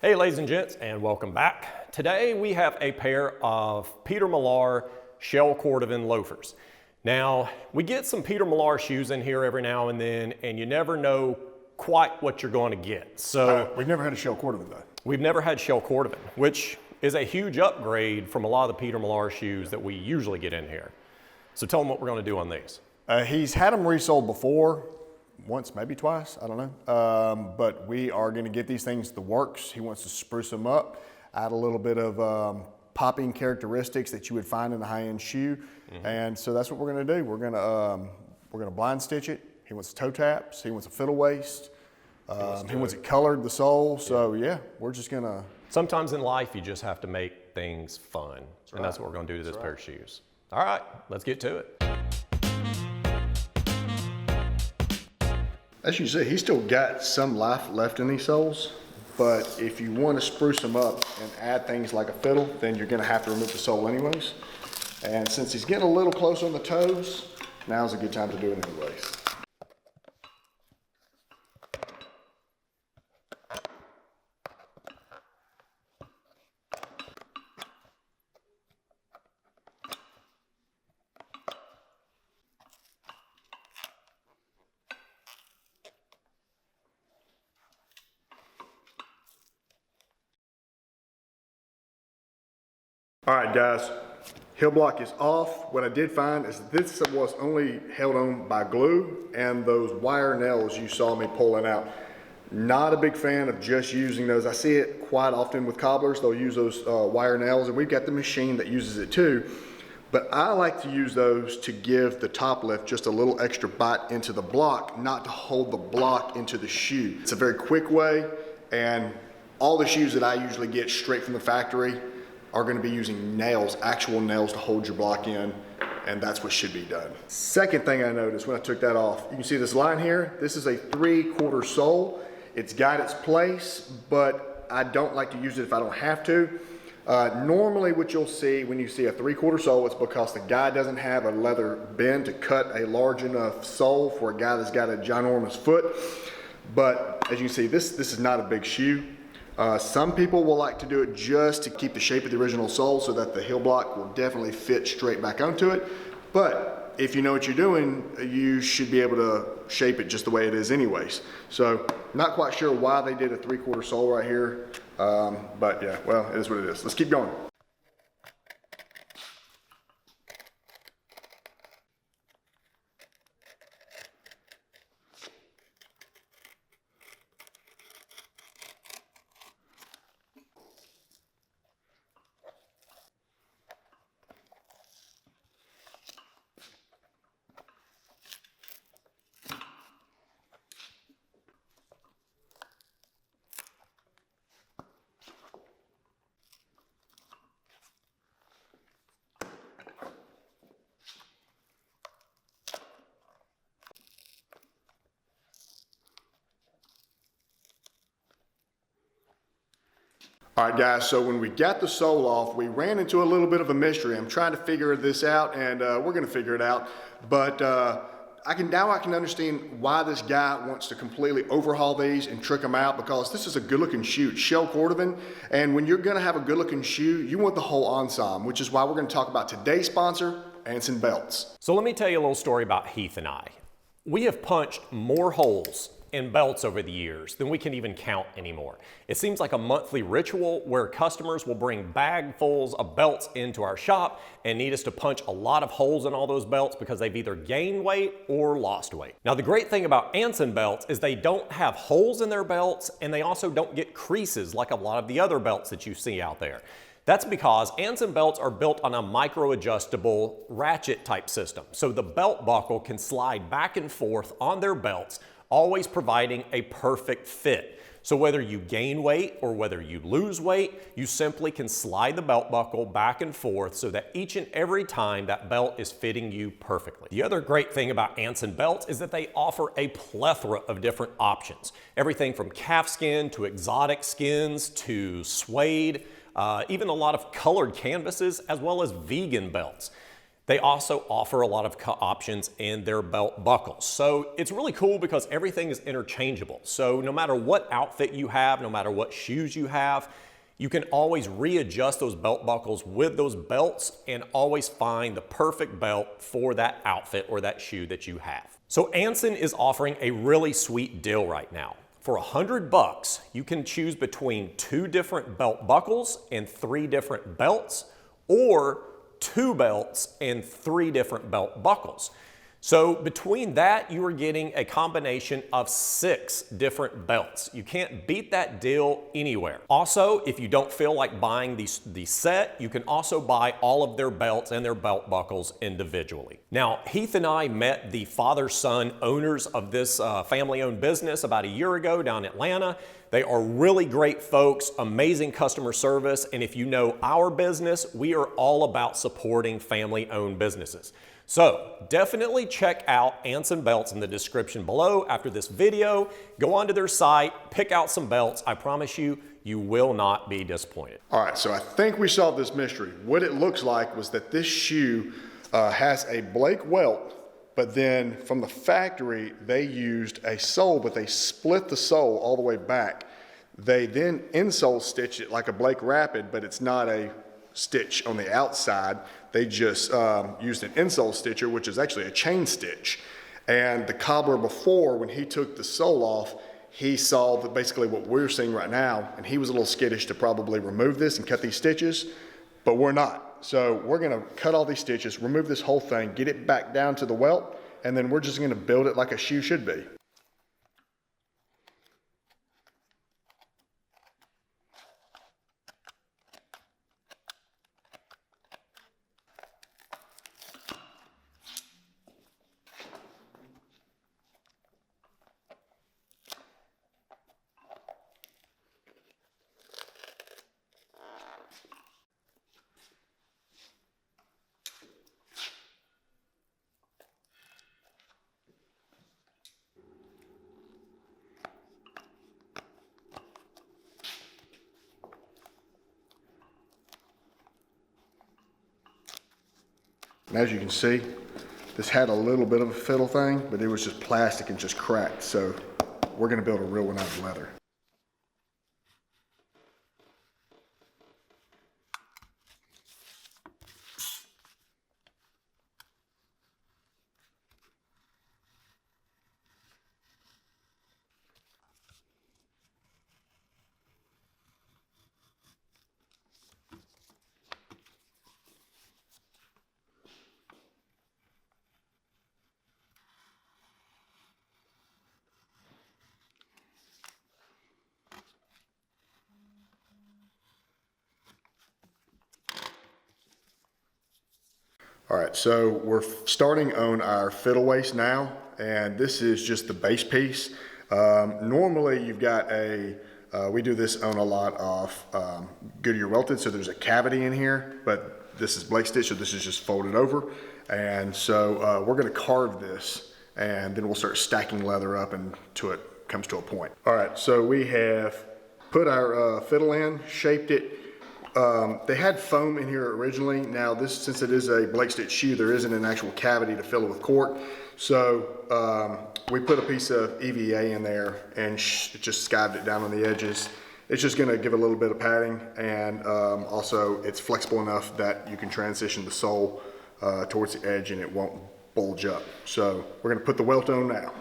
Hey ladies and gents, and welcome back. Today we have a pair of Peter Millar shell Cordovan loafers. Now, we get some Peter Millar shoes in here every now and then, and you never know quite what you're going to get. So we've never had a shell Cordovan though. We've never had shell Cordovan, which is a huge upgrade from a lot of the Peter Millar shoes that we usually get in here. So tell them what we're going to do on these. He's had them resoled before. Once, maybe twice, I don't know. But we are going to get these things the works. He wants to spruce them up, add a little bit of popping characteristics that you would find in a high-end shoe. And so that's what we're going to do. We're going to blind stitch it. He wants toe taps. He wants a fiddle waist. He wants it colored, the sole. So yeah, we're just going to. Sometimes in life you just have to make things fun. And that's what we're going to do to this pair of shoes. All right, let's get to it. As you see, he's still got some life left in these soles, but if you want to spruce them up and add things like a fiddle, then you're going to have to remove the sole anyways. And since he's getting a little close on the toes, now's a good time to do it anyways. All right, guys, heel block is off. What I did find is this was only held on by glue and those wire nails you saw me pulling out. Not a big fan of just using those. I see it quite often with cobblers. They'll use those wire nails, and we've got the machine that uses it too. But I like to use those to give the top lift just a little extra bite into the block, not to hold the block into the shoe. It's a very quick way, and all the shoes that I usually get straight from the factory are going to be using nails, actual nails to hold your block in, and that's what should be done. Second thing I noticed when I took that off, you can see this line here. This is a 3/4 sole. It's got its place, but I don't like to use it if I don't have to. Normally what you'll see when you see a 3/4 sole, it's because the guy doesn't have a leather bend to cut a large enough sole for a guy that's got a ginormous foot. But as you can see, this is not a big shoe. Some people will like to do it just to keep the shape of the original sole so that the heel block will definitely fit straight back onto it. But if you know what you're doing, you should be able to shape it just the way it is anyways. So not quite sure why they did a 3/4 sole right here. But yeah, well, it is what it is. Let's keep going. All right, guys, so when we got the sole off, we ran into a little bit of a mystery. I'm trying to figure this out, and we're going to figure it out. But I can understand why this guy wants to completely overhaul these and trick them out, because this is a good-looking shoe, shell Cordovan. And when you're going to have a good-looking shoe, you want the whole ensemble, which is why we're going to talk about today's sponsor, Anson Belts. So let me tell you a little story about Heath and I. We have punched more holes in belts over the years than we can even count anymore. It seems like a monthly ritual where customers will bring bagfuls of belts into our shop and need us to punch a lot of holes in all those belts because they've either gained weight or lost weight. Now the great thing about Anson belts is they don't have holes in their belts, and they also don't get creases like a lot of the other belts that you see out there. That's because Anson belts are built on a micro-adjustable ratchet type system, so the belt buckle can slide back and forth on their belts, always providing a perfect fit. So whether you gain weight or whether you lose weight, you simply can slide the belt buckle back and forth so that each and every time that belt is fitting you perfectly. The other great thing about Anson belts is that they offer a plethora of different options. Everything from calfskin to exotic skins to suede, even a lot of colored canvases, as well as vegan belts. They also offer a lot of options in their belt buckles. So it's really cool because everything is interchangeable. So no matter what outfit you have, no matter what shoes you have, you can always readjust those belt buckles with those belts and always find the perfect belt for that outfit or that shoe that you have. So Anson is offering a really sweet deal right now. For $100, you can choose between 2 different belt buckles and 3 different belts, or 2 belts and 3 different belt buckles. So between that, you are getting a combination of 6 different belts. You can't beat that deal anywhere. Also, if you don't feel like buying the set, you can also buy all of their belts and their belt buckles individually. Now, Heath and I met the father-son owners of this family-owned business about a year ago down in Atlanta. They are really great folks, amazing customer service, and if you know our business, we are all about supporting family-owned businesses. So definitely check out Anson Belts in the description below after this video. Go onto their site, pick out some belts. I promise you, you will not be disappointed. All right, so I think we solved this mystery. What it looks like was that this shoe has a Blake welt, but then from the factory, they used a sole, but they split the sole all the way back. They then insole stitched it like a Blake Rapid, but it's not a stitch on the outside. They just used an insole stitcher, which is actually a chain stitch. And the cobbler before, when he took the sole off, he saw that basically what we're seeing right now, and he was a little skittish to probably remove this and cut these stitches, but we're not. So we're gonna cut all these stitches, remove this whole thing, get it back down to the welt, and then we're just gonna build it like a shoe should be. And as you can see, this had a little bit of a fiddle thing, but it was just plastic and just cracked. So we're gonna build a real one out of leather. All right, so we're starting on our fiddle waist now, and this is just the base piece. Normally you've got we do this on a lot of Goodyear welted, so there's a cavity in here, but this is Blake stitch, so this is just folded over. And so we're gonna carve this, and then we'll start stacking leather up until it comes to a point. All right, so we have put our fiddle in, shaped it. They had foam in here originally. Now this, since it is a Blake stitch shoe, there isn't an actual cavity to fill it with cork. So we put a piece of EVA in there and just skived it down on the edges. It's just gonna give a little bit of padding, and also it's flexible enough that you can transition the sole towards the edge and it won't bulge up. So we're gonna put the welt on now.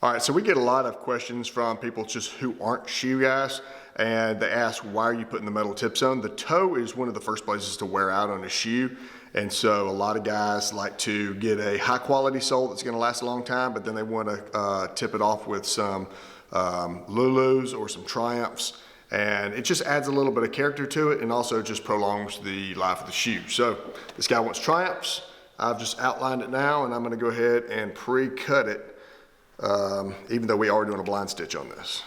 All right, so we get a lot of questions from people just who aren't shoe guys, and they ask, why are you putting the metal tips on? The toe is one of the first places to wear out on a shoe, and so a lot of guys like to get a high quality sole that's gonna last a long time, but then they wanna tip it off with some Lulus or some Triumphs, and it just adds a little bit of character to it and also just prolongs the life of the shoe. So this guy wants Triumphs. I've just outlined it now, and I'm gonna go ahead and pre-cut it, even though we are doing a blind stitch on this.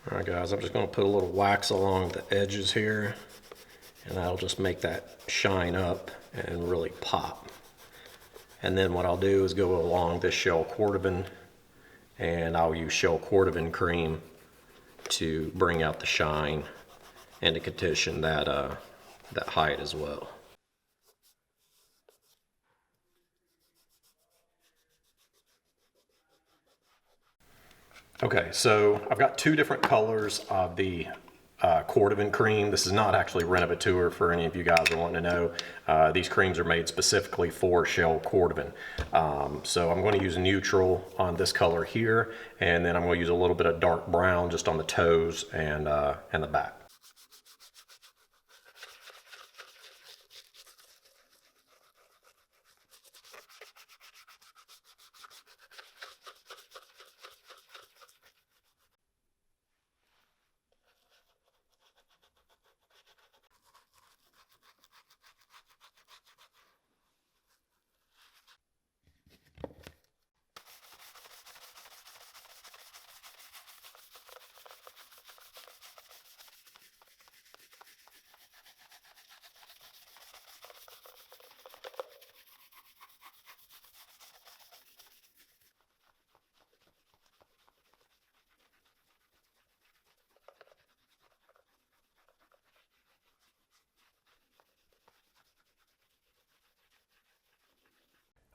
All right guys, I'm just gonna put a little wax along the edges here, and that'll just make that shine up and really pop. And then what I'll do is go along this shell Cordovan, and I'll use shell Cordovan cream to bring out the shine and to condition that, that height as well. Okay, so I've got two different colors of the Cordovan cream. This is not actually Renovateur for any of you guys that want to know. These creams are made specifically for shell Cordovan. So I'm going to use neutral on this color here, and then I'm going to use a little bit of dark brown just on the toes and the back.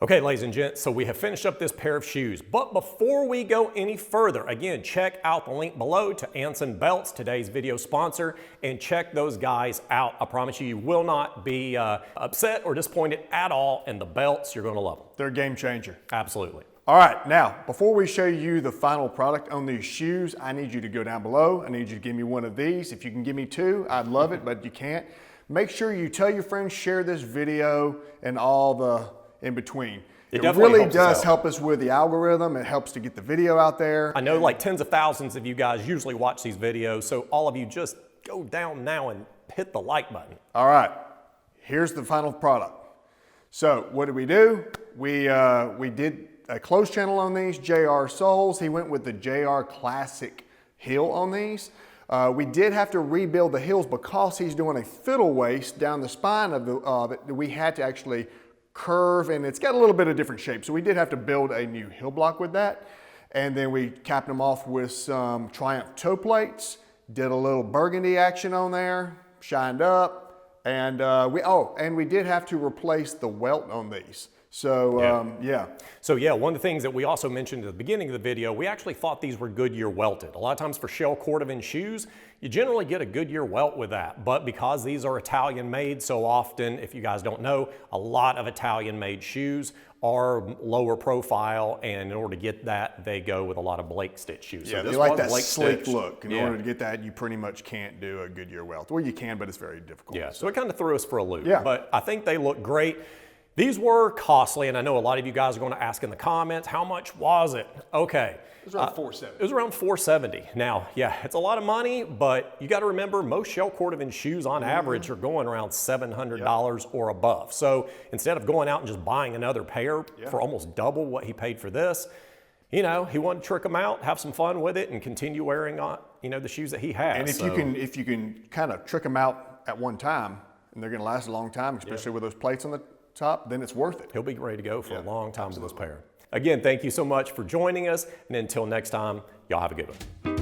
Okay, ladies and gents, so we have finished up this pair of shoes, but before we go any further, again, check out the link below to Anson Belts, today's video sponsor, and check those guys out. I promise you, you will not be upset or disappointed at all, and the belts, you're gonna love them. They're a game changer. Absolutely. All right, now, before we show you the final product on these shoes, I need you to go down below. I need you to give me one of these. If you can give me two, I'd love it, but you can't. Make sure you tell your friends, share this video, and all the in between. It really does help us with the algorithm. It helps to get the video out there. I know like tens of thousands of you guys usually watch these videos, so all of you just go down now and hit the like button. All right, here's the final product. So what did we do? We did a closed channel on these, JR soles. He went with the JR Classic heel on these. We did have to rebuild the heels because he's doing a fiddle waist down the spine of it. We had to actually curve, and it's got a little bit of different shape. So we did have to build a new heel block with that. And then we capped them off with some Triumph toe plates, did a little burgundy action on there, shined up, and we did have to replace the welt on these. So, yeah. So yeah, one of the things that we also mentioned at the beginning of the video, we actually thought these were Goodyear welted. A lot of times for shell Cordovan shoes, you generally get a Goodyear welt with that. But because these are Italian made so often, if you guys don't know, a lot of Italian made shoes are lower profile, and in order to get that, they go with a lot of Blake stitch shoes. Yeah, so they like that sleek look. In order to get that, you pretty much can't do a Goodyear welt. Or you can, but it's very difficult. Yeah, so it kind of threw us for a loop. Yeah. But I think they look great. These were costly, and I know a lot of you guys are going to ask in the comments, how much was it? Okay. It was around $470. It was around $470. Now, yeah, it's a lot of money, but you got to remember most shell Cordovan shoes on average are going around $700 or above. So instead of going out and just buying another pair for almost double what he paid for this, you know, he wanted to trick them out, have some fun with it, and continue wearing on, you know, the shoes that he has. And if you can kind of trick them out at one time, and they're going to last a long time, especially with those plates on the top, then it's worth it. He'll be ready to go for a long time with this pair. Again, thank you so much for joining us, and until next time, y'all have a good one.